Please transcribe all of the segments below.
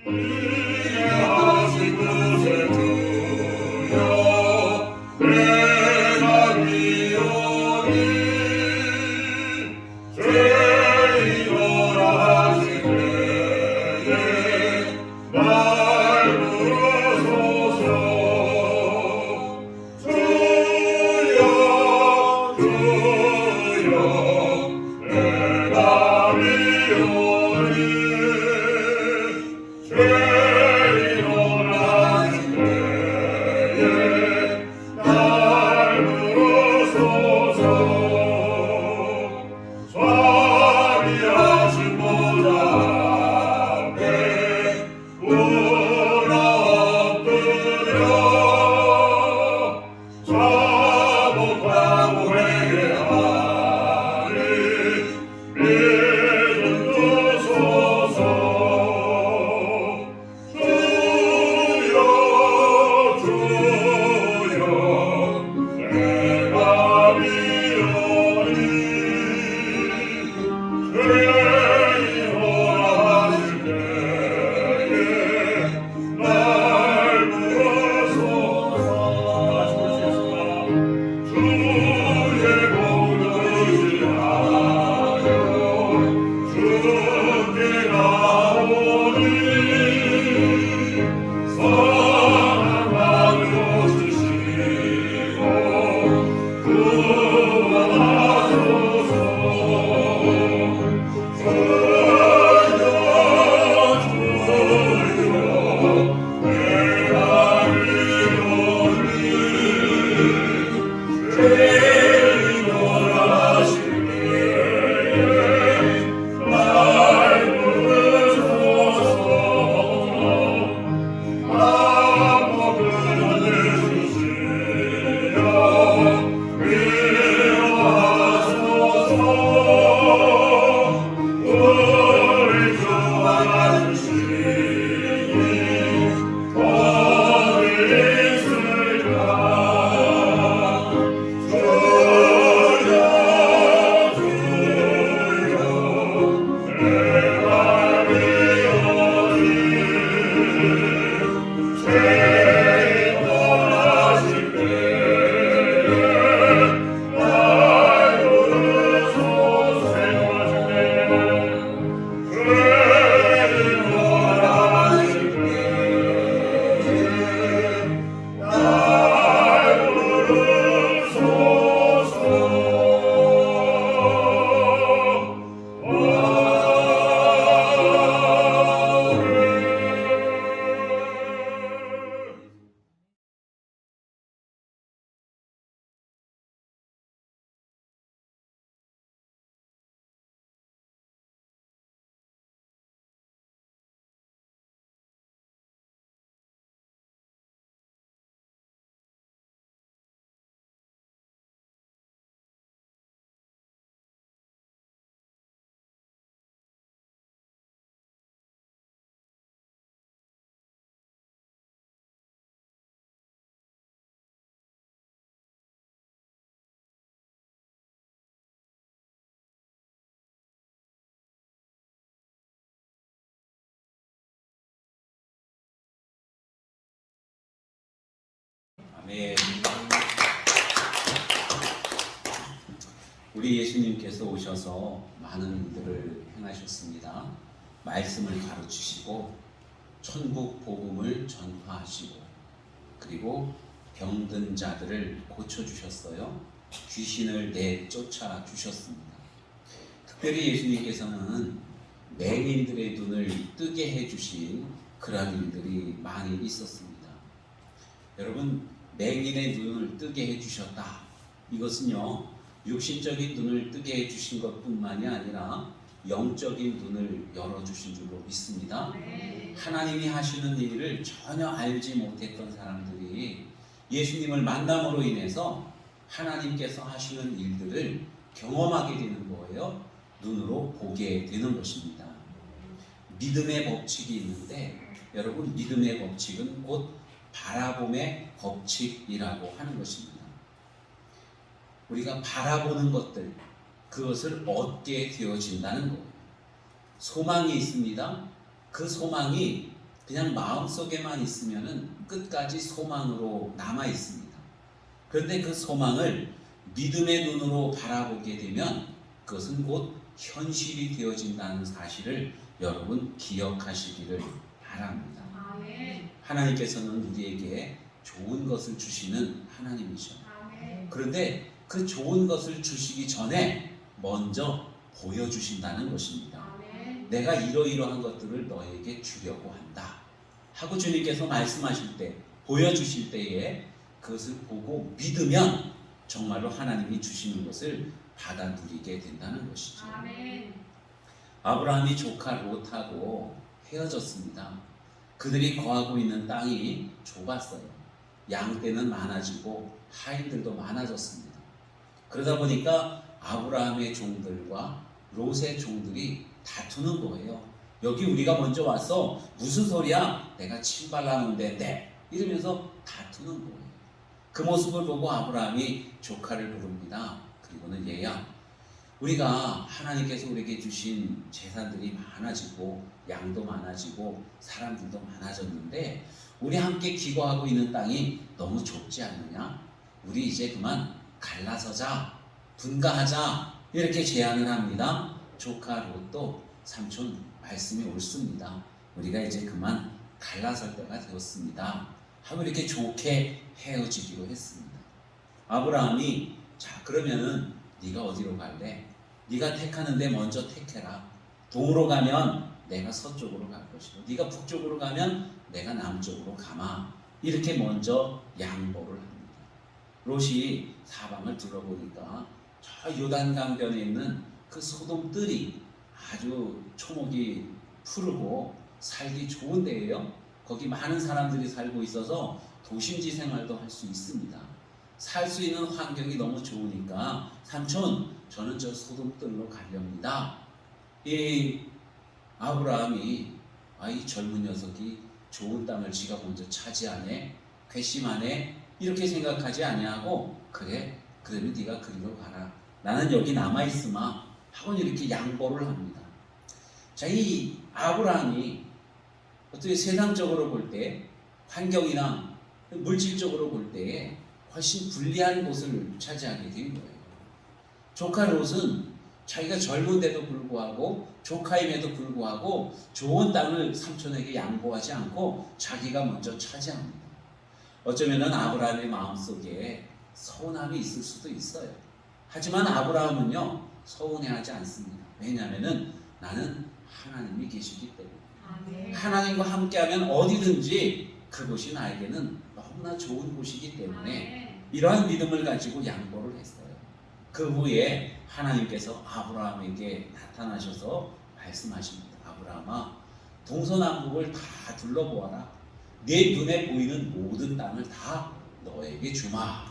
위하신 곳에 두여 내가 미오니 죄인오라 하신 때에 날 부르소서. 주여 주여 내가 미오니 죄인오라 하신 때에 날 부르소서. स्वामि하신 보좌 앞에 우나 엎드려 자복하고 회개하리 믿음 주소서. 주여 주여 내가 미오니 죄인오라 하실 때에 날 부르소서. 주의 공을 의지하여 주께 나오니 사랑하고 주시고 구원하소서. 아멘. 우리 예수님께서 오셔서 많은 일들을 행하셨습니다. 말씀을 가르치시고 천국 복음을 전파하시고 그리고 병든 자들을 고쳐주셨어요. 귀신을 내쫓아 주셨습니다. 특별히 예수님께서는 맹인들의 눈을 뜨게 해주신 그런 일들이 많이 있었습니다. 여러분, 맹인의 눈을 뜨게 해주셨다. 이것은요, 육신적인 눈을 뜨게 해주신 것뿐만이 아니라 영적인 눈을 열어주신 줄로 믿습니다. 하나님이 하시는 일을 전혀 알지 못했던 사람들이 예수님을 만남으로 인해서 하나님께서 하시는 일들을 경험하게 되는 거예요. 눈으로 보게 되는 것입니다. 믿음의 법칙이 있는데 여러분, 믿음의 법칙은 곧 바라봄의 법칙이라고 하는 것입니다. 우리가 바라보는 것들, 그것을 얻게 되어진다는 것. 소망이 있습니다. 그 소망이 그냥 마음속에만 있으면은 끝까지 소망으로 남아 있습니다. 그런데 그 소망을 믿음의 눈으로 바라보게 되면 그것은 곧 현실이 되어진다는 사실을 여러분 기억하시기를 바랍니다. 하나님께서는 우리에게 좋은 것을 주시는 하나님이죠. 그런데 그 좋은 것을 주시기 전에 먼저 보여주신다는 것입니다. 내가 이러이러한 것들을 너에게 주려고 한다 하고 주님께서 말씀하실 때, 보여주실 때에 그것을 보고 믿으면 정말로 하나님이 주시는 것을 받아 누리게 된다는 것이죠. 아브라함이 조카 롯하고 헤어졌습니다. 그들이 거하고 있는 땅이 좁았어요. 양떼는 많아지고 하인들도 많아졌습니다. 그러다 보니까 아브라함의 종들과 롯의 종들이 다투는 거예요. 여기 우리가 먼저 와서 무슨 소리야? 내가 침발라 놓은데 이러면서 다투는 거예요. 그 모습을 보고 아브라함이 조카를 부릅니다. 그리고는 얘야, 우리가 하나님께서 우리에게 주신 재산들이 많아지고 양도 많아지고 사람들도 많아졌는데 우리 함께 기거하고 있는 땅이 너무 좁지 않느냐? 우리 이제 그만 갈라서자, 분가하자, 이렇게 제안을 합니다. 조카 롯도 삼촌 말씀이 옳습니다. 우리가 이제 그만 갈라설 때가 되었습니다 하고 이렇게 좋게 헤어지기로 했습니다. 아브라함이 자 그러면은 네가 어디로 갈래? 네가 택하는데 먼저 택해라. 동으로 가면 내가 서쪽으로 갈 것이고 네가 북쪽으로 가면 내가 남쪽으로 가마. 이렇게 먼저 양보를 합니다. 롯이 사방을 둘러보니까 저 요단 강변에 있는 그 소돔 뜰이 아주 초목이 푸르고 살기 좋은 데예요. 거기 많은 사람들이 살고 있어서 도심지 생활도 할 수 있습니다. 살 수 있는 환경이 너무 좋으니까 삼촌 저는 저 소돔 뜰로 가렵니다. 이 아브라함이 이 젊은 녀석이 좋은 땅을 지가 먼저 차지하네, 괘씸하네 이렇게 생각하지 아니하고 그래 그러면 네가 그리로 가라. 나는 여기 남아있으마 하고 이렇게 양보를 합니다. 자, 이 아브라함이 어떻게 세상적으로 볼 때 환경이나 물질적으로 볼 때에 훨씬 불리한 곳을 차지하게 된 거예요. 조카 롯은 자기가 젊은데도 불구하고 조카임에도 불구하고 좋은 땅을 삼촌에게 양보하지 않고 자기가 먼저 차지합니다. 어쩌면 아브라함의 마음속에 서운함이 있을 수도 있어요. 하지만 아브라함은요 서운해하지 않습니다. 왜냐하면 나는 하나님이 계시기 때문에 하나님과 함께하면 어디든지 그곳이 나에게는 너무나 좋은 곳이기 때문에 이러한 믿음을 가지고 양보를 했어요. 그 후에 하나님께서 아브라함에게 나타나셔서 말씀하십니다. 아브라함아, 동서남북을 다 둘러보아라. 내 눈에 보이는 모든 땅을 다 너에게 주마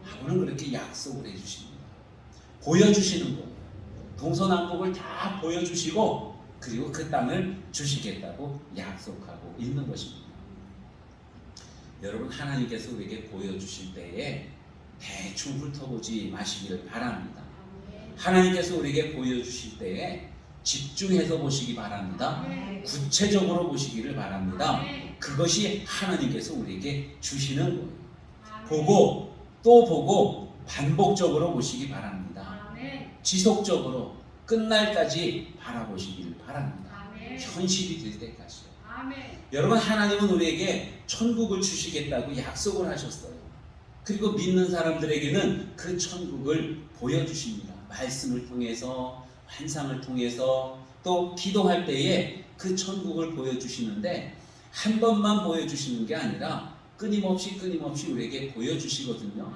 하고는 그렇게 약속을 해주십니다. 보여주시는 거예요. 동서남북을 다 보여주시고 그리고 그 땅을 주시겠다고 약속하고 있는 것입니다. 여러분, 하나님께서 우리에게 보여주실 때에 대충 훑어보지 마시기를 바랍니다. 하나님께서 우리에게 보여주실 때에 집중해서 보시기 바랍니다. 구체적으로 보시기를 바랍니다. 그것이 하나님께서 우리에게 주시는 거예요. 보고 또 보고 반복적으로 보시기 바랍니다. 지속적으로 끝날까지 바라보시기를 바랍니다. 현실이 될 때까지요. 여러분, 하나님은 우리에게 천국을 주시겠다고 약속을 하셨어요. 그리고 믿는 사람들에게는 그 천국을 보여주십니다. 말씀을 통해서, 환상을 통해서, 또 기도할 때에 그 천국을 보여주시는데 한 번만 보여주시는 게 아니라 끊임없이 우리에게 보여주시거든요.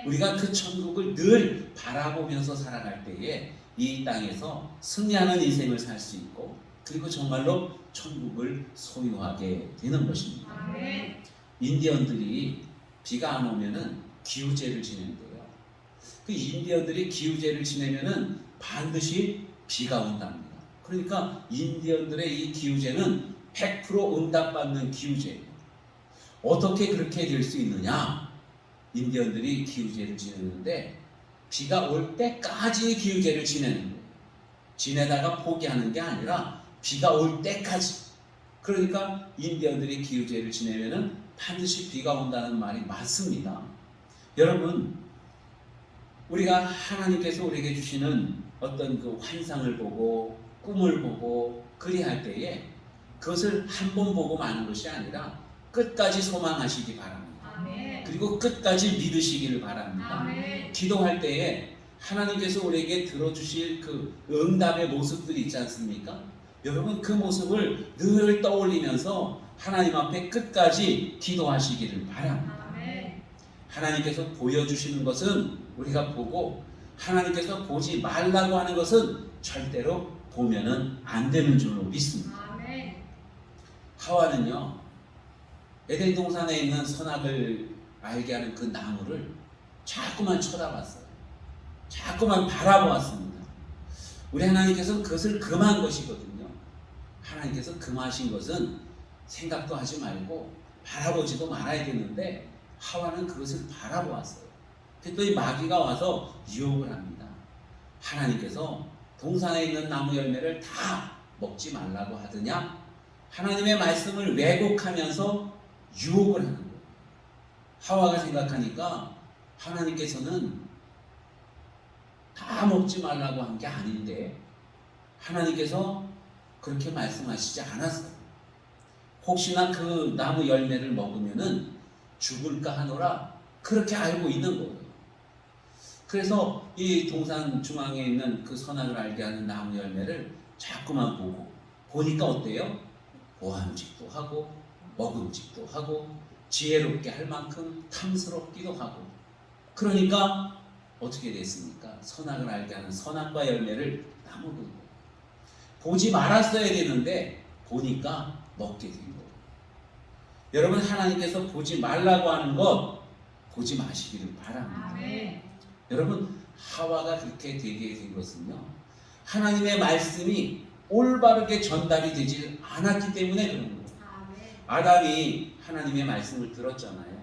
우리가 그 천국을 늘 바라보면서 살아갈 때에 이 땅에서 승리하는 인생을 살 수 있고 그리고 정말로 천국을 소유하게 되는 것입니다. 인디언들이 비가 안 오면은 기우제를 지낸대요. 그 인디언들이 기우제를 지내면은 반드시 비가 온답니다. 그러니까 인디언들의 이 기우제는 100% 응답받는 기우제예요. 어떻게 그렇게 될 수 있느냐? 인디언들이 기우제를 지내는데 비가 올 때까지 기우제를 지내는 거예요. 지내다가 포기하는 게 아니라 비가 올 때까지 그러니까 인디언들이 기우제를 지내면은 반드시 비가 온다는 말이 맞습니다. 여러분, 우리가 하나님께서 우리에게 주시는 어떤 그 환상을 보고 꿈을 보고 그리할 때에 그것을 한 번 보고 마는 것이 아니라 끝까지 소망하시기 바랍니다. 아멘. 그리고 끝까지 믿으시기를 바랍니다. 아멘. 기도할 때에 하나님께서 우리에게 들어주실 그 응답의 모습들이 있지 않습니까? 여러분, 그 모습을 늘 떠올리면서 하나님 앞에 끝까지 기도하시기를 바랍니다. 아멘. 하나님께서 보여주시는 것은 우리가 보고 하나님께서 보지 말라고 하는 것은 절대로 보면은 안 되는 줄로 믿습니다. 아멘. 하와는요, 에덴 동산에 있는 선악을 알게 하는 그 나무를 자꾸만 쳐다봤어요. 자꾸만 바라보았습니다. 우리 하나님께서는 그것을 금한 것이거든요. 하나님께서 금하신 것은 생각도 하지 말고 바라보지도 말아야 되는데 하와는 그것을 바라보았어요. 그랬더니 마귀가 와서 유혹을 합니다. 하나님께서 동산에 있는 나무 열매를 다 먹지 말라고 하더냐? 하나님의 말씀을 왜곡하면서 유혹을 하는 거예요. 하와가 생각하니까 하나님께서는 다 먹지 말라고 한 게 아닌데 하나님께서 그렇게 말씀하시지 않았어요. 혹시나 그 나무 열매를 먹으면은 죽을까 하노라 그렇게 알고 있는 거예요. 그래서 이 동산 중앙에 있는 그 선악을 알게 하는 나무 열매를 자꾸만 보니까 어때요? 보암직도 하고 먹음직도 하고 지혜롭게 할 만큼 탐스럽기도 하고, 그러니까 어떻게 됐습니까? 선악을 알게 하는 선악과 열매를 따먹은 거예요. 보지 말았어야 되는데 보니까 먹게 된 거예요. 여러분, 하나님께서 보지 말라고 하는 것 보지 마시기를 바랍니다. 아멘. 여러분, 하와가 그렇게 되게 된 것은요, 하나님의 말씀이 올바르게 전달이 되지 않았기 때문에 그런 거예요. 아멘. 아담이 하나님의 말씀을 들었잖아요.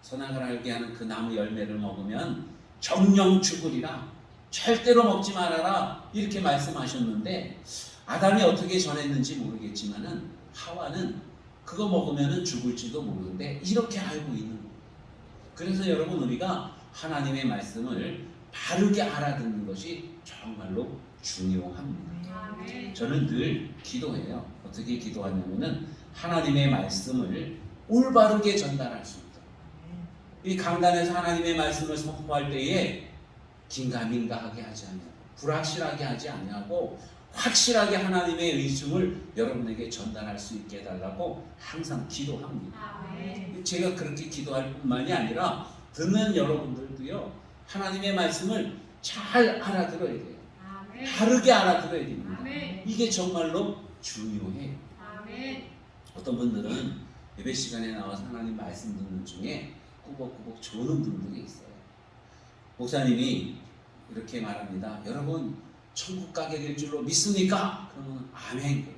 선악을 알게 하는 그 나무 열매를 먹으면 정령 죽으리라, 절대로 먹지 말아라, 이렇게 말씀하셨는데 아담이 어떻게 전했는지 모르겠지만은 하와는 그거 먹으면 죽을지도 모르는데 이렇게 알고 있는 거예요. 그래서 여러분, 우리가 하나님의 말씀을 바르게 알아듣는 것이 정말로 중요합니다. 아멘. 저는 늘 기도해요. 어떻게 기도하냐면은 하나님의 말씀을 올바르게 전달할 수 있도록. 이 강단에서 하나님의 말씀을 선포할 때에 긴가민가하게 하지 않냐고, 불확실하게 하지 않냐고, 확실하게 하나님의 의중을 여러분에게 전달할 수 있게 해달라고 항상 기도합니다. 아멘. 제가 그렇게 기도할 뿐만이 아니라 듣는 여러분들도요, 하나님의 말씀을 잘 알아들어야 돼요. 아멘. 바르게 알아들어야 됩니다. 아멘. 이게 정말로 중요해요. 아멘. 어떤 분들은 예배 시간에 나와서 하나님 말씀 듣는 중에 꾸벅꾸벅 조는 분들이 있어요. 목사님이 이렇게 말합니다. 여러분, 천국 가게 될 줄로 믿습니까? 그러면 아멘 그래요.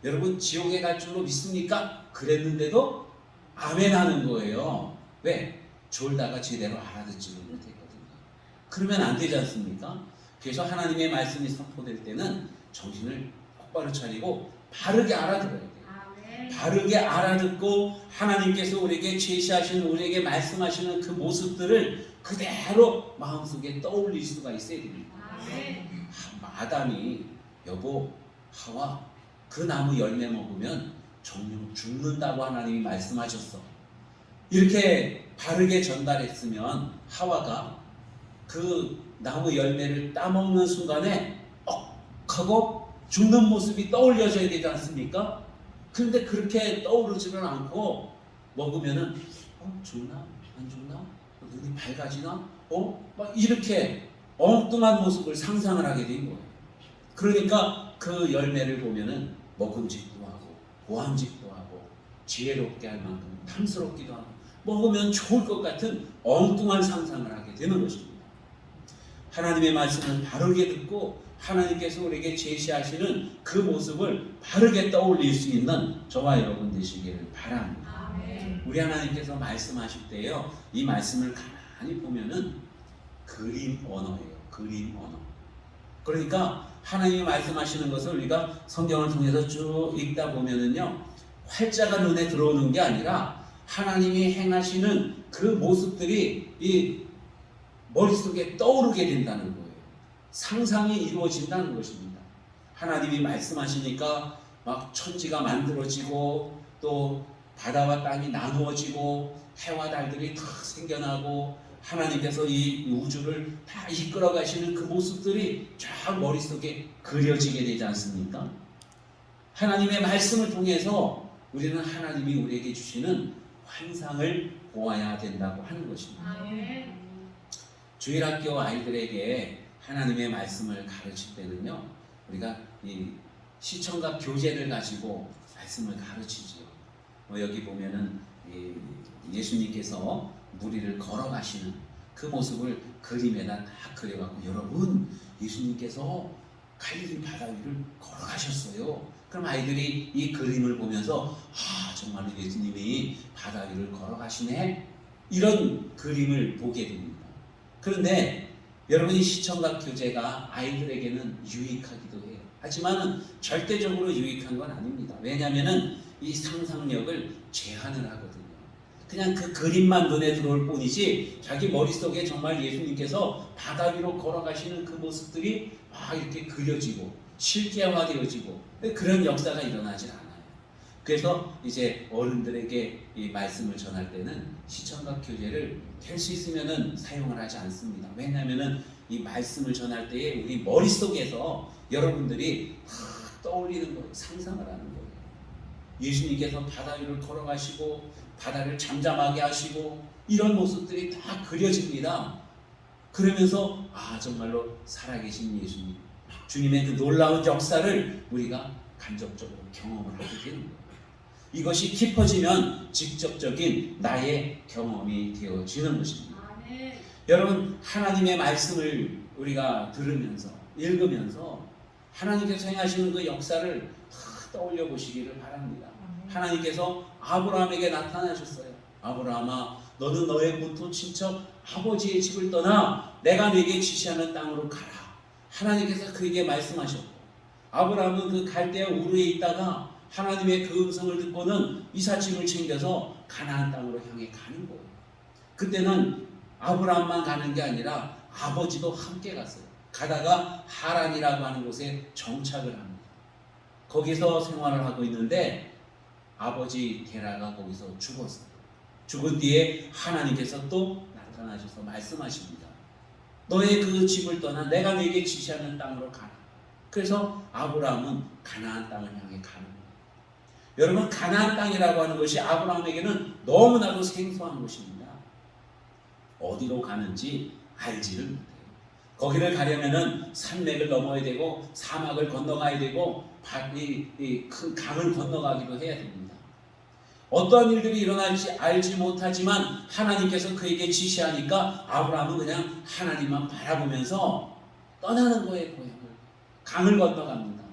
여러분, 지옥에 갈 줄로 믿습니까? 그랬는데도 아멘 하는 거예요. 왜? 졸다가 제대로 알아듣지를 못했거든요. 그러면 안 되지 않습니까? 그래서 하나님의 말씀이 선포될 때는 정신을 똑바로 차리고 바르게 알아들어야 돼요. 아멘. 바르게 알아듣고 하나님께서 우리에게 제시하시는, 우리에게 말씀하시는 그 모습들을 그대로 마음속에 떠올릴 수가 있어야 됩니다. 아멘. 아담이 여보 하와 그 나무 열매 먹으면 정령 죽는다고 하나님이 말씀하셨어. 이렇게 바르게 전달했으면 하와가 그 나무 열매를 따먹는 순간에 하고 죽는 모습이 떠올려져야 되지 않습니까? 그런데 그렇게 떠오르지는 않고 먹으면은 죽나? 안 죽나? 눈이 밝아지나? 막 이렇게 엉뚱한 모습을 상상을 하게 된 거예요. 그러니까 그 열매를 보면은 먹음직도 하고 보암직도 하고 지혜롭게 할 만큼 탐스럽기도 하고 먹으면 좋을 것 같은 엉뚱한 상상을 하게 되는 것입니다. 하나님의 말씀을 바르게 듣고 하나님께서 우리에게 제시하시는 그 모습을 바르게 떠올릴 수 있는 저와 여러분 되시기를 바랍니다. 아멘. 우리 하나님께서 말씀하실 때요, 이 말씀을 가만히 보면은 그림 언어예요. 그림 언어. 그러니까 하나님이 말씀하시는 것을 우리가 성경을 통해서 쭉 읽다 보면은요, 활자가 눈에 들어오는 게 아니라 하나님이 행하시는 그 모습들이 이 머릿속에 떠오르게 된다는 거예요. 상상이 이루어진다는 것입니다. 하나님이 말씀하시니까 막 천지가 만들어지고 또 바다와 땅이 나누어지고 해와 달들이 다 생겨나고 하나님께서 이 우주를 다 이끌어 가시는 그 모습들이 쫙 머릿속에 그려지게 되지 않습니까? 하나님의 말씀을 통해서 우리는 하나님이 우리에게 주시는 환상을 보아야 된다고 하는 것입니다. 주일학교 아이들에게 하나님의 말씀을 가르칠 때는요, 우리가 이 시청각 교재를 가지고 말씀을 가르치죠. 여기 보면은 예수님께서 무리를 걸어가시는 그 모습을 그림에다 딱 그려갖고, 여러분, 예수님께서 갈릴리 바다 위를 걸어가셨어요. 그럼 아이들이 이 그림을 보면서 정말로 예수님이 바다 위를 걸어가시네, 이런 그림을 보게 됩니다. 그런데 여러분이 시청각 교재가 아이들에게는 유익하기도 해요. 하지만 절대적으로 유익한 건 아닙니다. 왜냐하면 이 상상력을 제한을 하거든요. 그냥 그 그림만 눈에 들어올 뿐이지 자기 머릿속에 정말 예수님께서 바다 위로 걸어가시는 그 모습들이 막 이렇게 그려지고 실제화되어지고 그런 역사가 일어나질 않아요. 그래서 이제 어른들에게 이 말씀을 전할 때는 시청각 교재를 될 수 있으면은 사용을 하지 않습니다. 왜냐하면은 이 말씀을 전할 때에 우리 머릿속에서 여러분들이 떠올리는 거예요. 상상을 하는 거예요. 예수님께서 바다 위를 걸어가시고 바다를 잠잠하게 하시고 이런 모습들이 다 그려집니다. 그러면서 정말로 살아계신 예수님, 주님의 그 놀라운 역사를 우리가 간접적으로 경험을 하게 되는 거예요. 이것이 깊어지면 직접적인 나의 경험이 되어지는 것입니다. 여러분, 하나님의 말씀을 우리가 들으면서 읽으면서 하나님께서 행하시는 그 역사를 떠올려 보시기를 바랍니다. 하나님께서 아브라함에게 나타나셨어요. 아브라함아, 너는 너의 본토 친척 아버지의 집을 떠나 내가 네게 지시하는 땅으로 가라. 하나님께서 그에게 말씀하셨고, 아브라함은 그 갈대아 우르에 있다가 하나님의 그 음성을 듣고는 이삿짐을 챙겨서 가나안 땅으로 향해 가는 거예요. 그때는 아브라함만 가는 게 아니라 아버지도 함께 갔어요. 가다가 하란이라고 하는 곳에 정착을 합니다. 거기서 생활을 하고 있는데 아버지 게라가 거기서 죽었어요. 죽은 뒤에 하나님께서 또 나타나셔서 말씀하십니다. 너의 그 집을 떠나 내가 네게 지시하는 땅으로 가라. 그래서 아브라함은 가나안 땅을 향해 가는 거예요. 여러분, 가나안 땅이라고 하는 것이 아브라함에게는 너무나도 생소한 것입니다. 어디로 가는지 알지를 못해요. 거기를 가려면은 산맥을 넘어야 되고 사막을 건너가야 되고 큰 강을 건너가기도 해야 됩니다. 어떠한 일들이 일어날지 알지 못하지만 하나님께서 그에게 지시하니까 아브라함은 그냥 하나님만 바라보면서 떠나는 거예요. 고향을, 강을 건너갑니다.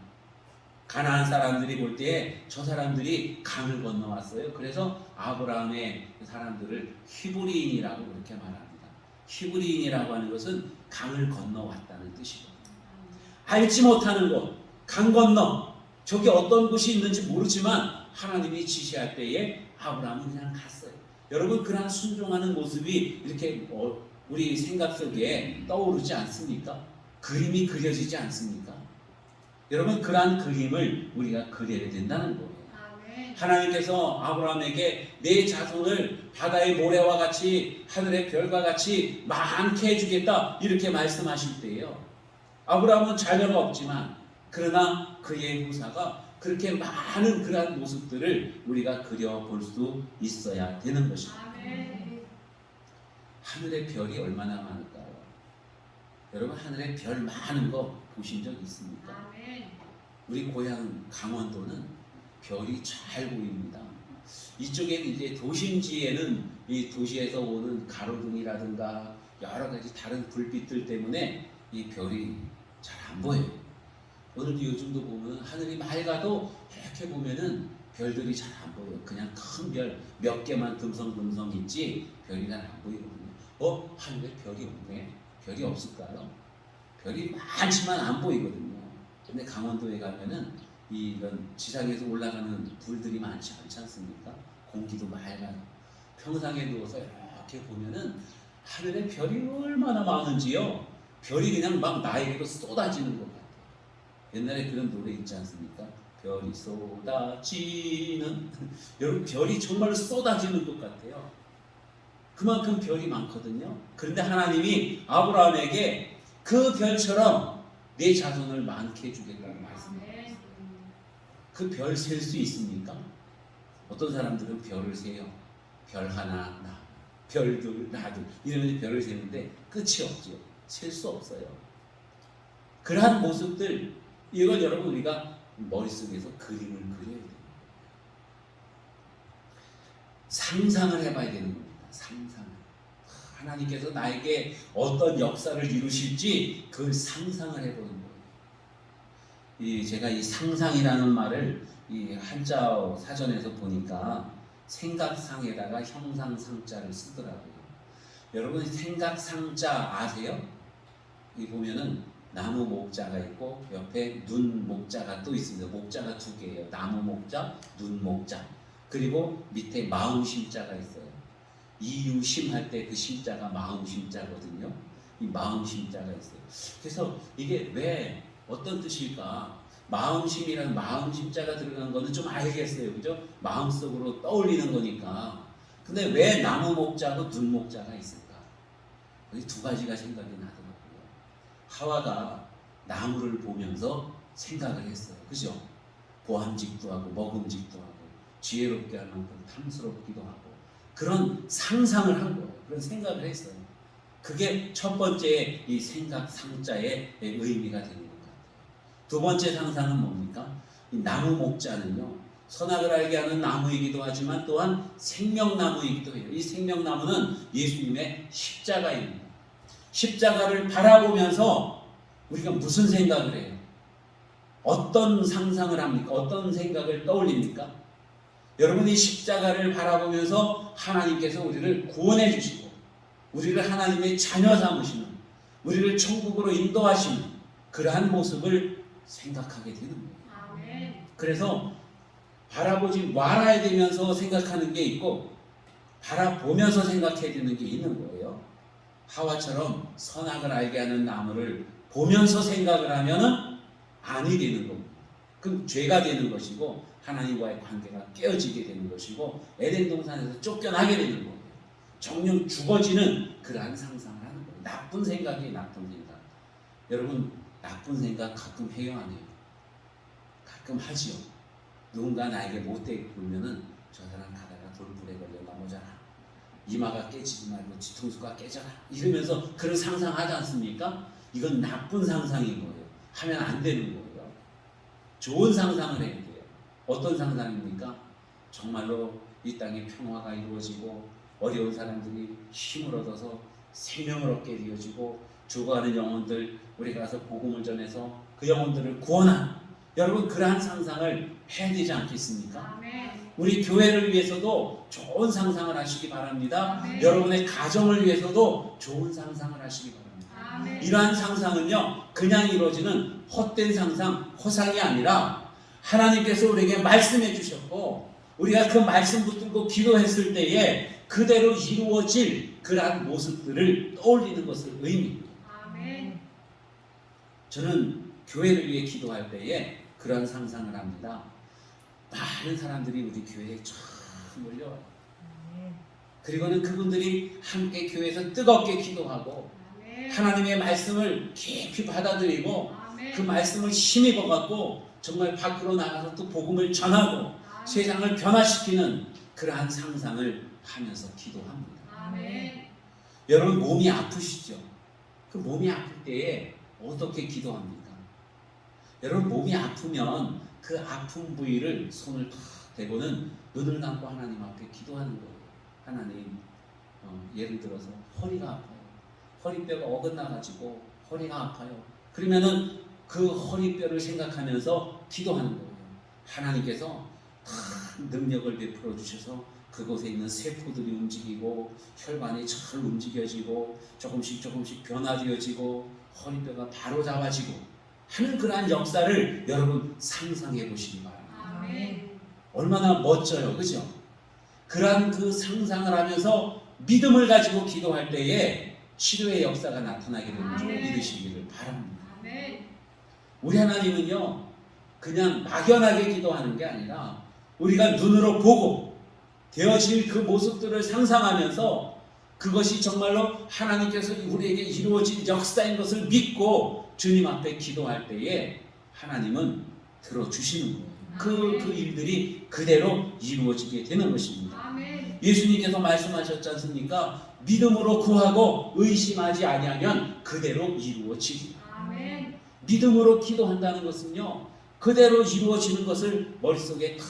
가나안 사람들이 볼 때에 저 사람들이 강을 건너왔어요. 그래서 아브라함의 사람들을 히브리인이라고 그렇게 말합니다. 히브리인이라고 하는 것은 강을 건너왔다는 뜻이거든요. 알지 못하는 곳, 강 건너, 저기 어떤 곳이 있는지 모르지만 하나님이 지시할 때에 아브라함은 그냥 갔어요. 여러분, 그러한 순종하는 모습이 이렇게 우리 생각 속에 떠오르지 않습니까? 그림이 그려지지 않습니까? 여러분, 그러한 그림을 우리가 그려야 된다는 거예요. 하나님께서 아브라함에게 내 자손을 바다의 모래와 같이 하늘의 별과 같이 많게 해주겠다, 이렇게 말씀하실 때예요. 아브라함은 자녀가 없지만 그러나 그의 후사가 그렇게 많은 그러한 모습들을 우리가 그려볼 수 있어야 되는 것입니다. 하늘의 별이 얼마나 많을까요? 여러분, 하늘의 별 많은 거 보신 적 있습니까? 우리 고향 강원도는 별이 잘 보입니다. 이쪽에는 이제 도심지에는 이 도시에서 오는 가로등이라든가 여러 가지 다른 불빛들 때문에 이 별이 잘 안 보여요. 오늘도 요즘도 보면 하늘이 맑아도 이렇게 보면은 별들이 잘 안 보여요. 그냥 큰 별 몇 개만 듬성듬성 있지 별이 잘 안 보이거든요. 하늘에 별이 없네? 별이 없을까요? 별이 많지만 안 보이거든요. 근데 강원도에 가면은 이런 지상에서 올라가는 불들이 많지 않지 않습니까? 공기도 맑아요. 평상에 누워서 이렇게 보면은 하늘에 별이 얼마나 많은지요. 별이 그냥 막 나에게로 쏟아지는 것 같아요. 옛날에 그런 노래 있지 않습니까? 별이 쏟아지는 여러분 별이 정말로 쏟아지는 것 같아요. 그만큼 별이 많거든요. 그런데 하나님이 아브라함에게 그 별처럼 내 자손을 많게 해주겠다는 말씀이에요. 그 별 셀 수 있습니까? 어떤 사람들은 별을 세요. 별 하나, 나, 별 둘, 나 둘 이러면서 별을 세는데 끝이 없죠. 셀 수 없어요. 그러한 모습들 이걸 여러분 우리가 머릿속에서 그림을 그려야 돼요. 상상을 해봐야 되는 겁니다. 상상. 하나님께서 나에게 어떤 역사를 이루실지 그걸 상상을 해보는 거예요. 제가 이 상상이라는 말을 이 한자 사전에서 보니까 생각상에다가 형상상자를 쓰더라고요. 여러분 생각상자 아세요? 이 보면은 나무 목자가 있고 옆에 눈 목자가 또 있습니다. 목자가 두 개예요. 나무 목자, 눈 목자. 그리고 밑에 마음 심자가 있어요. 이유심 할 때 그 심자가 마음 심자거든요. 이 마음 심자가 있어요. 그래서 이게 왜 어떤 뜻일까? 마음심이라는 마음 심자가 들어간 거는 좀 알겠어요. 그죠? 마음속으로 떠올리는 거니까. 근데 왜 나무 목자고 눈 목자가 있을까? 이 두 가지가 생각이 나더라고요. 하와가 나무를 보면서 생각을 했어요. 그죠? 보암직도 하고 먹음직도 하고 지혜롭게 할 만큼 탐스럽기도 하고 그런 상상을 한 거예요. 그런 생각을 했어요. 그게 첫 번째 이 생각 상자의 의미가 되는 것 같아요. 두 번째 상상은 뭡니까? 이 나무 목자는요. 선악을 알게 하는 나무이기도 하지만 또한 생명나무이기도 해요. 이 생명나무는 예수님의 십자가입니다. 십자가를 바라보면서 우리가 무슨 생각을 해요? 어떤 상상을 합니까? 어떤 생각을 떠올립니까? 여러분이 십자가를 바라보면서 하나님께서 우리를 구원해 주시고 우리를 하나님의 자녀 삼으시는 우리를 천국으로 인도하시는 그러한 모습을 생각하게 되는 거예요. 아멘. 그래서 바라보지 말아야 되면서 생각하는 게 있고 바라보면서 생각해야 되는 게 있는 거예요. 하와처럼 선악을 알게 하는 나무를 보면서 생각을 하면은 아니 되는 겁니다. 그럼 죄가 되는 것이고 하나님과의 관계가 깨어지게 되는 것이고 에덴 동산에서 쫓겨나게 되는 거예요. 정녕 죽어지는 그러한 상상을 하는 거예요. 나쁜 생각이 나쁜 생각. 여러분 나쁜 생각 가끔 해요 안 해요? 가끔 하지요. 누군가 나에게 못되게 굴면은 저 사람 가다가 돌불에 걸려 넘어져라. 이마가 깨지지 말고 뒤통수가 깨져라. 이러면서 그런 상상하지 않습니까? 이건 나쁜 상상인 거예요. 하면 안 되는 거예요. 좋은 상상을 해야 돼요. 어떤 상상입니까? 정말로 이 땅에 평화가 이루어지고 어려운 사람들이 힘을 얻어서 생명을 얻게 되어지고 죽어가는 영혼들 우리가 가서 복음을 전해서 그 영혼들을 구원하는 여러분 그러한 상상을 해야 되지 않겠습니까? 아멘. 우리 교회를 위해서도 좋은 상상을 하시기 바랍니다. 아멘. 여러분의 가정을 위해서도 좋은 상상을 하시기 바랍니다. 아멘. 이러한 상상은요 그냥 이루어지는 헛된 상상, 허상이 아니라 하나님께서 우리에게 말씀해 주셨고 우리가 그 말씀 붙들고 기도했을 때에 그대로 이루어질 그러한 모습들을 떠올리는 것을 의미합니다. 아멘. 저는 교회를 위해 기도할 때에 그런 상상을 합니다. 많은 사람들이 우리 교회에 쫙 몰려와요. 그리고는 그분들이 함께 교회에서 뜨겁게 기도하고 아멘. 하나님의 말씀을 깊이 받아들이고 아멘. 그 말씀을 힘입어 갖고 정말 밖으로 나가서 또 복음을 전하고 아멘. 세상을 변화시키는 그러한 상상을 하면서 기도합니다. 아멘. 여러분 몸이 아프시죠? 그 몸이 아플 때에 어떻게 기도합니까? 여러분 몸이 아프면 그 아픈 부위를 손을 탁 대고는 눈을 감고 하나님 앞에 기도하는 거예요. 하나님 예를 들어서 허리가 아파요. 허리뼈가 어긋나가지고 허리가 아파요. 그러면은 그 허리뼈를 생각하면서 기도하는 거예요. 하나님께서 다 능력을 베풀어 주셔서 그곳에 있는 세포들이 움직이고 혈관이 잘 움직여지고 조금씩 변화되어지고 허리뼈가 바로 잡아지고 하는 그러한 역사를 여러분 상상해 보시기 바랍니다. 아멘. 얼마나 멋져요, 그죠? 그러한 그 상상을 하면서 믿음을 가지고 기도할 때에 치료의 역사가 나타나게 되는 줄 아멘. 믿으시기를 바랍니다. 아멘. 우리 하나님은요, 그냥 막연하게 기도하는 게 아니라 우리가 눈으로 보고 되어질 그 모습들을 상상하면서 그것이 정말로 하나님께서 우리에게 이루어진 역사인 것을 믿고 주님 앞에 기도할 때에 하나님은 들어주시는 거예요. 그 일들이 그대로 이루어지게 되는 것입니다. 아멘. 예수님께서 말씀하셨지 않습니까? 믿음으로 구하고 의심하지 아니하면 그대로 이루어지리라. 아멘. 믿음으로 기도한다는 것은요, 그대로 이루어지는 것을 머릿속에 탁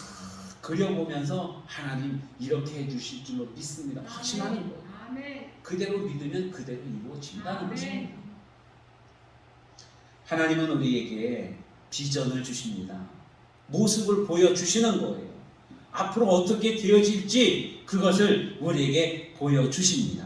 그려보면서 하나님 이렇게 해주실 줄로 믿습니다. 확신하는 거예요. 아멘. 그대로 믿으면 그대로 이루어진다는 아멘. 것입니다. 하나님은 우리에게 비전을 주십니다. 모습을 보여주시는 거예요. 앞으로 어떻게 되어질지 그것을 우리에게 보여주십니다.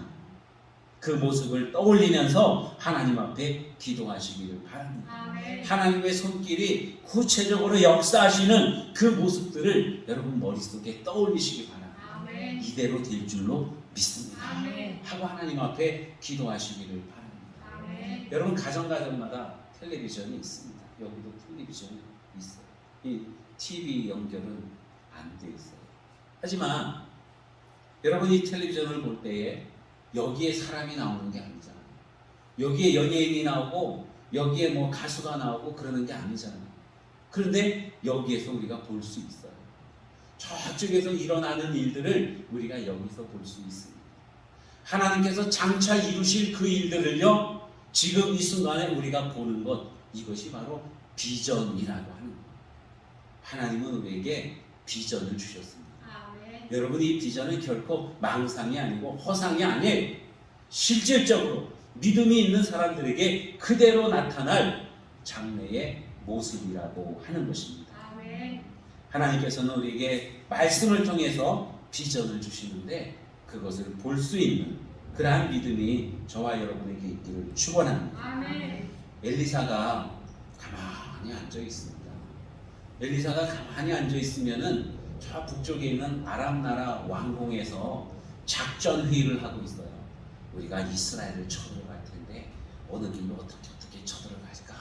그 모습을 떠올리면서 하나님 앞에 기도하시기를 바랍니다. 아멘. 하나님의 손길이 구체적으로 역사하시는 그 모습들을 여러분 머릿속에 떠올리시기 바랍니다. 아멘. 이대로 될 줄로 믿습니다. 아멘. 하고 하나님 앞에 기도하시기를 바랍니다. 아멘. 여러분 가정마다 텔레비전이 있습니다. 여기도 텔레비전이 있어요. 이 TV 연결은 안 돼 있어요. 하지만 여러분 이 텔레비전을 볼 때에 여기에 사람이 나오는 게 아니잖아요. 여기에 연예인이 나오고 여기에 뭐 가수가 나오고 그러는 게 아니잖아요. 그런데 여기에서 우리가 볼 수 있어요. 저쪽에서 일어나는 일들을 우리가 여기서 볼 수 있습니다. 하나님께서 장차 이루실 그 일들을요, 지금 이 순간에 우리가 보는 것, 이것이 바로 비전이라고 하는 거예요. 하나님은 우리에게 비전을 주셨습니다. 아멘. 여러분 이 비전은 결코 망상이 아니고 허상이 아니에요. 실질적으로 믿음이 있는 사람들에게 그대로 나타날 장래의 모습이라고 하는 것입니다. 아멘. 하나님께서는 우리에게 말씀을 통해서 비전을 주시는데 그것을 볼 수 있는 그러한 믿음이 저와 여러분에게 있기를 축원합니다. 아멘. 엘리사가 가만히 앉아 있습니다. 엘리사가 가만히 앉아 있으면은 저 북쪽에 있는 아람 나라 왕궁에서 작전 회의를 하고 있어요. 우리가 이스라엘을 쳐들어갈 텐데 어느 길로 어떻게 쳐들어갈까?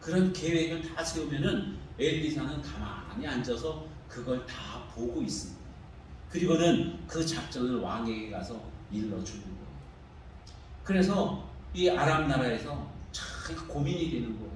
그런 계획을 다 세우면은 엘리사는 가만히 앉아서 그걸 다 보고 있습니다. 그리고는 그 작전을 왕에게 가서 일러주는 거예요. 그래서 이 아람 나라에서 참 고민이 되는 거예요.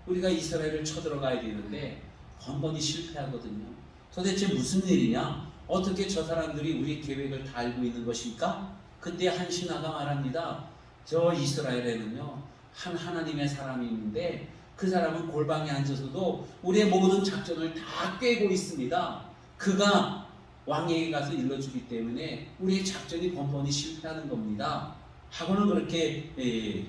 우리가 이스라엘을 쳐들어가야 되는데 번번이 실패하거든요. 도대체 무슨 일이냐? 어떻게 저 사람들이 우리 계획을 다 알고 있는 것일까? 그때 한 신하가 말합니다. 저 이스라엘에는요, 한 하나님의 사람이 있는데 그 사람은 골방에 앉아서도 우리의 모든 작전을 다 꿰고 있습니다. 그가 왕에게 가서 일러주기 때문에 우리의 작전이 번번이 실패하는 겁니다. 하고는 그렇게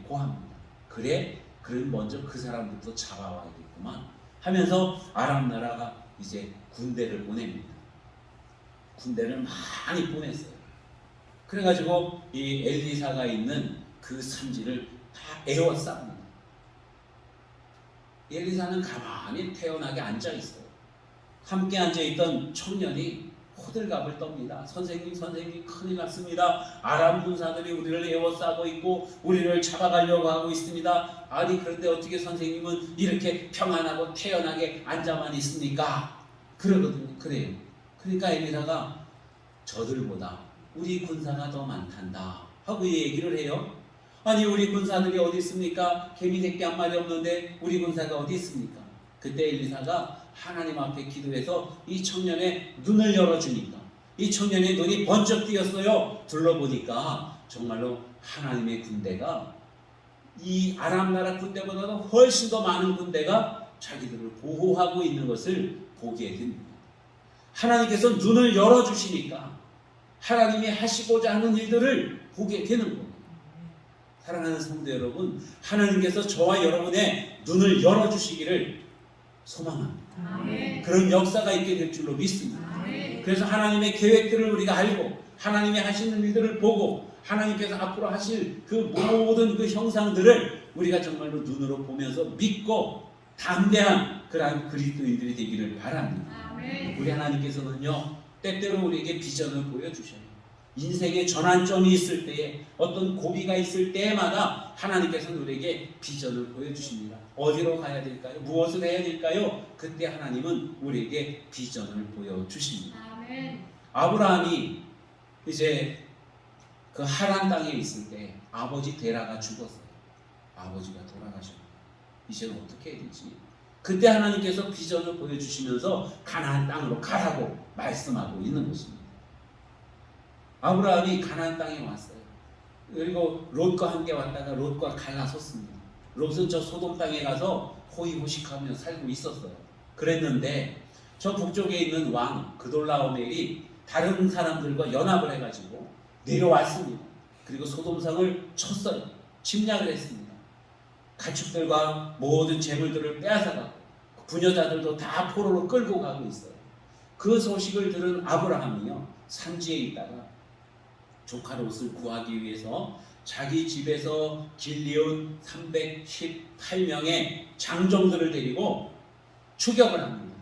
고합니다. 그래? 그럼 먼저 그 사람부터 잡아와야겠구만 하면서 아람 나라가 이제 군대를 보냅니다. 군대를 많이 보냈어요. 그래가지고 이 엘리사가 있는 그 산지를 다 에워쌉니다. 엘리사는 가만히 태연하게 앉아있어요. 함께 앉아있던 청년이 호들갑을 떱니다. 선생님 큰일 났습니다. 아람 군사들이 우리를 에워싸고 있고 우리를 잡아가려고 하고 있습니다. 아니 그런데 어떻게 선생님은 이렇게 평안하고 태연하게 앉아만 있습니까? 그러거든요. 그래요. 그러니까 엘리사가 저들보다 우리 군사가 더 많단다 하고 얘기를 해요. 아니 우리 군사들이 어디 있습니까? 개미 새끼 한 마리 없는데 우리 군사가 어디 있습니까? 그때 엘리사가 하나님 앞에 기도해서 이 청년의 눈을 열어주니까 이 청년의 눈이 번쩍 띄었어요. 둘러보니까 정말로 하나님의 군대가 이 아람 나라 군대보다도 훨씬 더 많은 군대가 자기들을 보호하고 있는 것을 보게 됩니다. 하나님께서 눈을 열어주시니까 하나님이 하시고자 하는 일들을 보게 되는 겁니다. 사랑하는 성도 여러분, 하나님께서 저와 여러분의 눈을 열어주시기를 소망합니다. 아멘. 그런 역사가 있게 될 줄로 믿습니다. 아멘. 그래서 하나님의 계획들을 우리가 알고 하나님이 하시는 일들을 보고 하나님께서 앞으로 하실 그 모든 그 형상들을 우리가 정말로 눈으로 보면서 믿고 담대한 그러한 그리스도인들이 되기를 바랍니다. 우리 하나님께서는요, 때때로 우리에게 비전을 보여주셔요. 인생의 전환점이 있을 때에, 어떤 고비가 있을 때마다 하나님께서는 우리에게 비전을 보여주십니다. 어디로 가야 될까요? 무엇을 해야 될까요? 그때 하나님은 우리에게 비전을 보여주십니다. 아브라함이 이제 그 하란 땅에 있을 때 아버지 데라가 죽었어요. 아버지가 돌아가셨어요. 이제는 어떻게 해야 되지? 그때 하나님께서 비전을 보여주시면서 가나안 땅으로 가라고 말씀하고 있는 것입니다. 아브라함이 가나안 땅에 왔어요. 그리고 롯과 함께 왔다가 롯과 갈라섰습니다. 롯은 저 소돔 땅에 가서 호의호식하며 살고 있었어요. 그랬는데 저 북쪽에 있는 왕 그돌라오멜이 다른 사람들과 연합을 해가지고 내려왔습니다. 그리고 소돔성을 쳤어요. 침략을 했습니다. 가축들과 모든 재물들을 빼앗아가고 부녀자들도 다 포로로 끌고 가고 있어요. 그 소식을 들은 아브라함이요, 산지에 있다가 조카 롯을 구하기 위해서 자기 집에서 길리온 318명의 장정들을 데리고 추격을 합니다.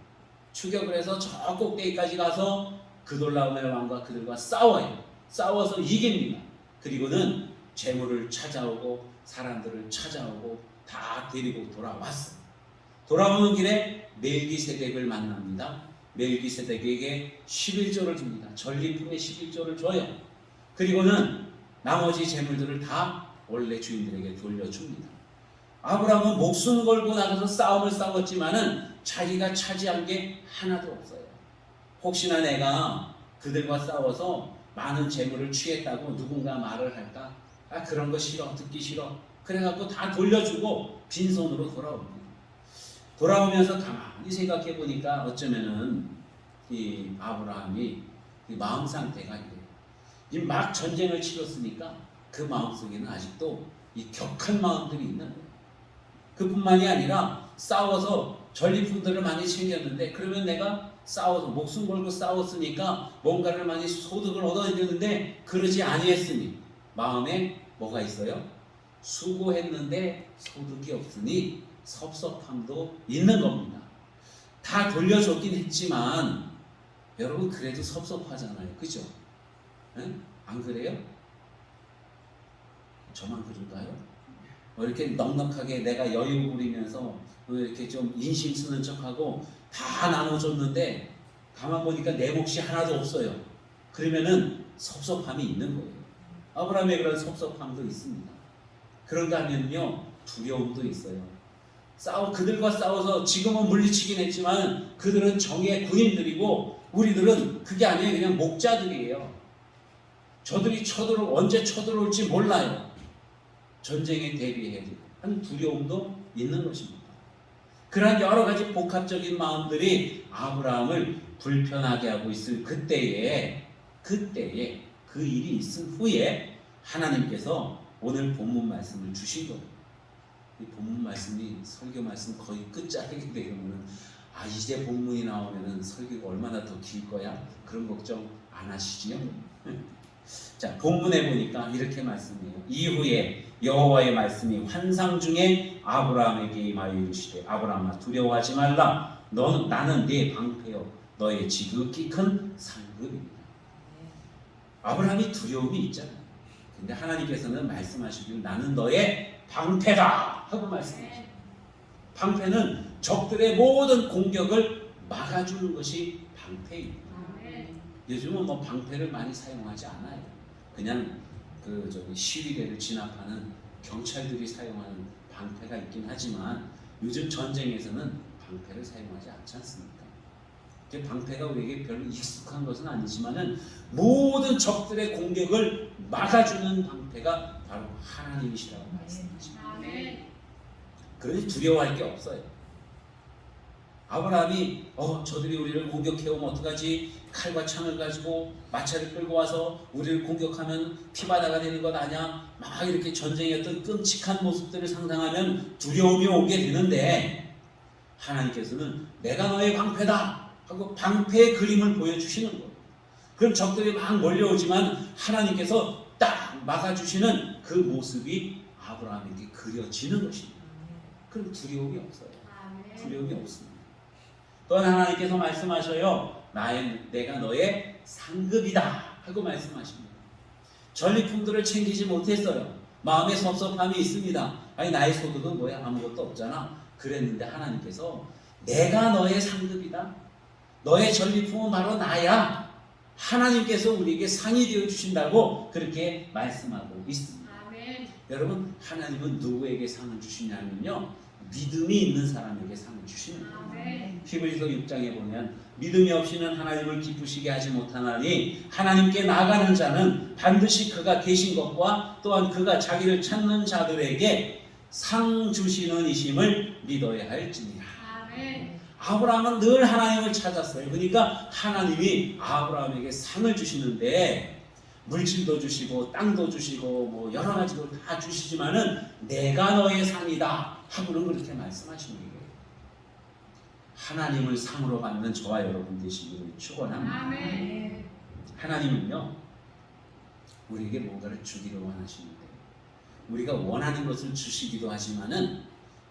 추격을 해서 저 꼭대기까지 가서 그돌라오멜 왕과 그들과 싸워요. 싸워서 이깁니다. 그리고는 재물을 찾아오고 사람들을 찾아오고 다 데리고 돌아왔어요. 돌아오는 길에 멜기세덱을 만납니다. 멜기세덱에게 11조를 줍니다. 전리품의 11조를 줘요. 그리고는 나머지 재물들을 다 원래 주인들에게 돌려줍니다. 아브라함은 목숨 걸고 나가서 싸움을 싸웠지만은 자기가 차지한 게 하나도 없어요. 혹시나 내가 그들과 싸워서 많은 재물을 취했다고 누군가 말을 할까? 아, 그런 거 싫어, 듣기 싫어. 그래갖고 다 돌려주고 빈손으로 돌아옵니다. 돌아오면서 가만히 생각해 보니까 어쩌면은 이 아브라함이 이 마음 상태가 이래요. 이 막 전쟁을 치렀으니까 그 마음속에는 아직도 이 격한 마음들이 있는 거예요. 그뿐만이 아니라 싸워서 전리품들을 많이 챙겼는데, 그러면 내가 싸워서 목숨 걸고 싸웠으니까 뭔가를 많이 소득을 얻어야 되는데 그러지 아니했으니 마음에 뭐가 있어요? 수고했는데 소득이 없으니 섭섭함도 있는 겁니다. 다 돌려줬긴 했지만 여러분 그래도 섭섭하잖아요. 그죠? 응? 안 그래요? 저만 그런가요? 이렇게 넉넉하게 내가 여유 부리면서 이렇게 좀 인심 쓰는 척하고 다 나눠줬는데 가만 보니까 내 몫이 하나도 없어요. 그러면은 섭섭함이 있는 거예요. 아브라함의 그런 섭섭함도 있습니다. 그런가 하면요, 두려움도 있어요. 그들과 싸워서 지금은 물리치긴 했지만 그들은 정의 군인들이고 우리들은 그게 아니에요. 그냥 목자들이에요. 저들이 언제 쳐들어올지 몰라요. 전쟁에 대비해야 돼요. 하는 두려움도 있는 것입니다. 그러한 여러 가지 복합적인 마음들이 아브라함을 불편하게 하고 있을 그때에 그 일이 있은 후에 하나님께서 오늘 본문 말씀을 주신 거예요. 이 본문 말씀이 설교 말씀 거의 끝자락이 되면은 이제 본문이 나오면은 설교가 얼마나 더 길 거야? 그런 걱정 안 하시지요? 자, 본문에 보니까 이렇게 말씀해요. 이후에 여호와의 말씀이 환상 중에 아브라함에게 임하여 이르시되 아브라함아 두려워하지 말라. 나는 네 방패요 너의 지극히 큰 상급입니다. 아브라함이 두려움이 있잖아요. 근데 하나님께서는 말씀하시길 나는 너의 방패다 하고 말씀하시죠. 방패는 적들의 모든 공격을 막아주는 것이 방패입니다. 요즘은 뭐 방패를 많이 사용하지 않아요. 그냥 시위대를 진압하는 경찰들이 사용하는 방패가 있긴 하지만 요즘 전쟁에서는 방패를 사용하지 않지 않습니까? 방패가 우리에게 별로 익숙한 것은 아니지만은 모든 적들의 공격을 막아주는 방패가 바로 하나님이시라고 말씀하십니다. 그러니 두려워할 게 없어요. 아브라함이 저들이 우리를 공격해오면 어떡하지? 칼과 창을 가지고 마차를 끌고 와서 우리를 공격하면 피바다가 되는 것 아냐? 막 이렇게 전쟁의 어떤 끔찍한 모습들을 상상하면 두려움이 오게 되는데 하나님께서는 내가 너의 방패다 하고 방패의 그림을 보여주시는 거예요. 그럼 적들이 막 몰려오지만 하나님께서 딱 막아주시는 그 모습이 아브라함에게 그려지는 것입니다. 그럼 두려움이 없어요. 두려움이 없습니다. 또한 하나님께서 말씀하셔요. 내가 너의 상급이다 하고 말씀하십니다. 전리품들을 챙기지 못했어요. 마음에 섭섭함이 있습니다. 아니 나의 소득은 뭐야? 아무것도 없잖아. 그랬는데 하나님께서 내가 너의 상급이다. 너의 전리품은 바로 나야. 하나님께서 우리에게 상이 되어 주신다고 그렇게 말씀하고 있습니다. 아멘. 여러분, 하나님은 누구에게 상을 주시냐면요, 믿음이 있는 사람에게 상을 주시는 거예요. 아멘. 히브리서 6장에 보면 믿음이 없이는 하나님을 기쁘시게 하지 못하나니 하나님께 나가는 자는 반드시 그가 계신 것과 또한 그가 자기를 찾는 자들에게 상 주시는 이심을 믿어야 할지니라. 아멘. 아브라함은 늘 하나님을 찾았어요. 그러니까 하나님이 아브라함에게 상을 주시는데 물질도 주시고 땅도 주시고 뭐 여러 가지도 다 주시지만은 내가 너의 상이다 하고는 그렇게 말씀하시는 거예요. 하나님을 상으로 받는 저와 여러분 되시기를 축원합니다. 아멘. 하나님은요 우리에게 뭔가를 주기를 원하시는데 우리가 원하는 것을 주시기도 하지만은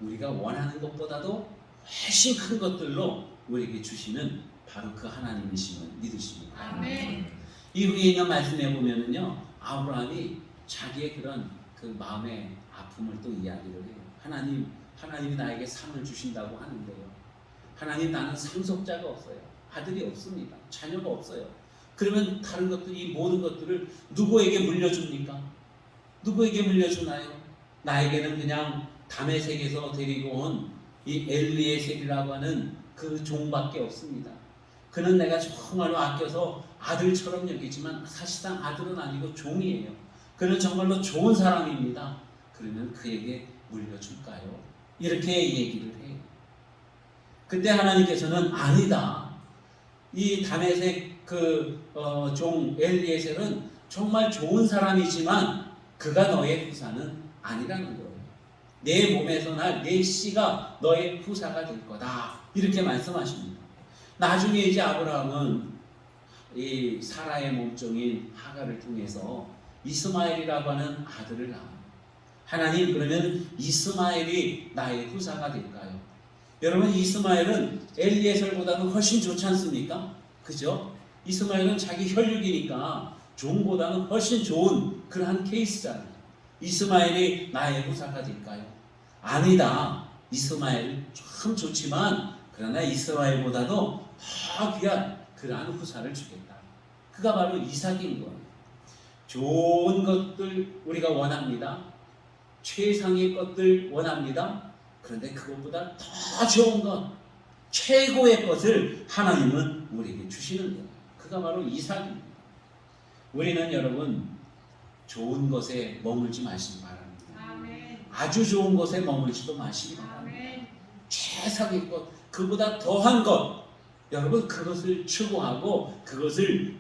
우리가 원하는 것보다도 훨씬 큰 것들로 우리에게 주시는 바로 그 하나님이심을 믿으십니다. 아멘. 이 위에 있는 말씀에 보면은요 아브라함이 자기의 그런 그 마음의 아픔을 또 이야기를 해요. 하나님이 나에게 상을 주신다고 하는데요. 하나님 나는 상속자가 없어요. 아들이 없습니다. 자녀가 없어요. 그러면 다른 것들 이 모든 것들을 누구에게 물려줍니까? 누구에게 물려주나요? 나에게는 그냥 다메섹에서 데리고 온 이 엘리에셀이라고 하는 그 종밖에 없습니다. 그는 내가 정말로 아껴서 아들처럼 여기지만 사실상 아들은 아니고 종이에요. 그는 정말로 좋은 사람입니다. 그러면 그에게 물려줄까요? 이렇게 얘기를 해요. 그때 하나님께서는 아니다. 이 다메섹 종 엘리에셀은 정말 좋은 사람이지만 그가 너의 후사는 아니라는 거예요. 내 몸에서 날 내 씨가 너의 후사가 될 거다. 이렇게 말씀하십니다. 나중에 이제 아브라함은 이 사라의 몸종인 하갈을 통해서 이스마엘이라고 하는 아들을 낳아요. 하나님 그러면 이스마엘이 나의 후사가 될까요? 여러분 이스마엘은 엘리에셀보다는 훨씬 좋지 않습니까? 그죠? 이스마엘은 자기 혈육이니까 종보다는 훨씬 좋은 그러한 케이스잖아요. 이스마엘이 나의 후사가 될까요? 아니다. 이스마엘 참 좋지만 그러나 이스마엘보다도 더 귀한 그러한 후사를 주겠다. 그가 바로 이삭인 거예요. 좋은 것들 우리가 원합니다. 최상의 것들 원합니다. 그런데 그것보다 더 좋은 것, 최고의 것을 하나님은 우리에게 주시는 거예요. 그가 바로 이삭입니다. 우리는 여러분 좋은 것에 머물지 마시기 바랍니다. 아멘. 아주 좋은 것에 머물지도 마시기 바랍니다. 아멘. 최상의 것, 그보다 더한 것, 여러분 그것을 추구하고 그것을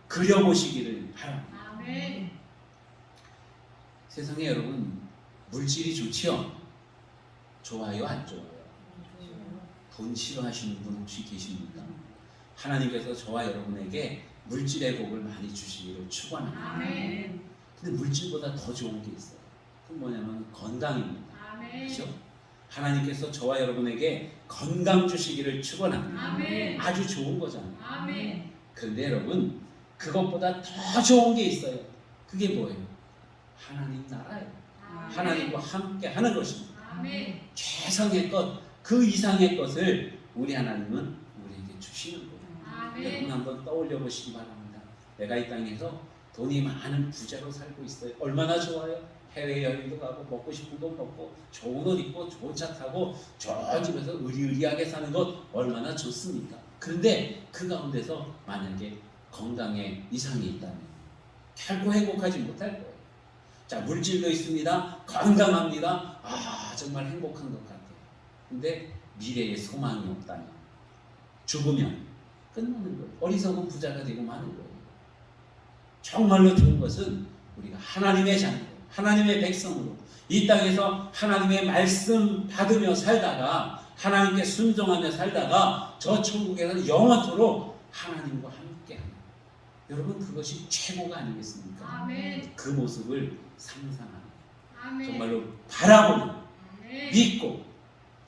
그려보시기를 바랍니다. 아멘. 세상에 여러분 물질이 좋지요? 좋아요, 안 좋아요? 돈 싫어하시는 분 혹시 계십니까? 하나님께서 저와 여러분에게 물질의 복을 많이 주시기를 축원합니다. 아멘. 근데 물질보다 더 좋은 게 있어요. 그건 뭐냐면 건강입니다. 아멘. 그렇죠? 하나님께서 저와 여러분에게 건강 주시기를 축원합니다. 아멘. 아주 좋은 거잖아요. 아멘. 그런데 여러분 그것보다 더 좋은 게 있어요. 그게 뭐예요? 하나님 나라예요. 하나님과 함께 하는 것입니다. 아멘. 최상의 것, 그 이상의 것을 우리 하나님은 우리에게 주시는 거예요. 여러분 아멘. 한번 떠올려 보시기 바랍니다. 내가 이 땅에서 돈이 많은 부자로 살고 있어요. 얼마나 좋아요? 해외여행도 가고 먹고 싶은 거 먹고 좋은 옷 입고 좋은 차 타고 저 집에서 의리의리하게 사는 것 얼마나 좋습니까? 그런데 그 가운데서 만약에 건강에 이상이 있다면 결코 행복하지 못할 거예요. 자, 물질도 있습니다. 건강합니다. 아, 정말 행복한 것 같아요. 근데 미래에 소망이 없다면 죽으면 끝나는 거예요. 어리석은 부자가 되고 마는 거예요. 정말로 좋은 것은 우리가 하나님의 자녀, 하나님의 백성으로 이 땅에서 하나님의 말씀 받으며 살다가 하나님께 순종하며 살다가 저 천국에서 영원토록 하나님과 함께하는 여러분 그것이 최고가 아니겠습니까? 아멘. 그 모습을 상상합니다. 아멘. 정말로 바라보는, 아멘. 믿고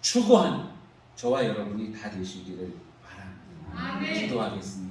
추구하는 저와 여러분이 다 되시기를 바랍니다. 아멘. 기도하겠습니다.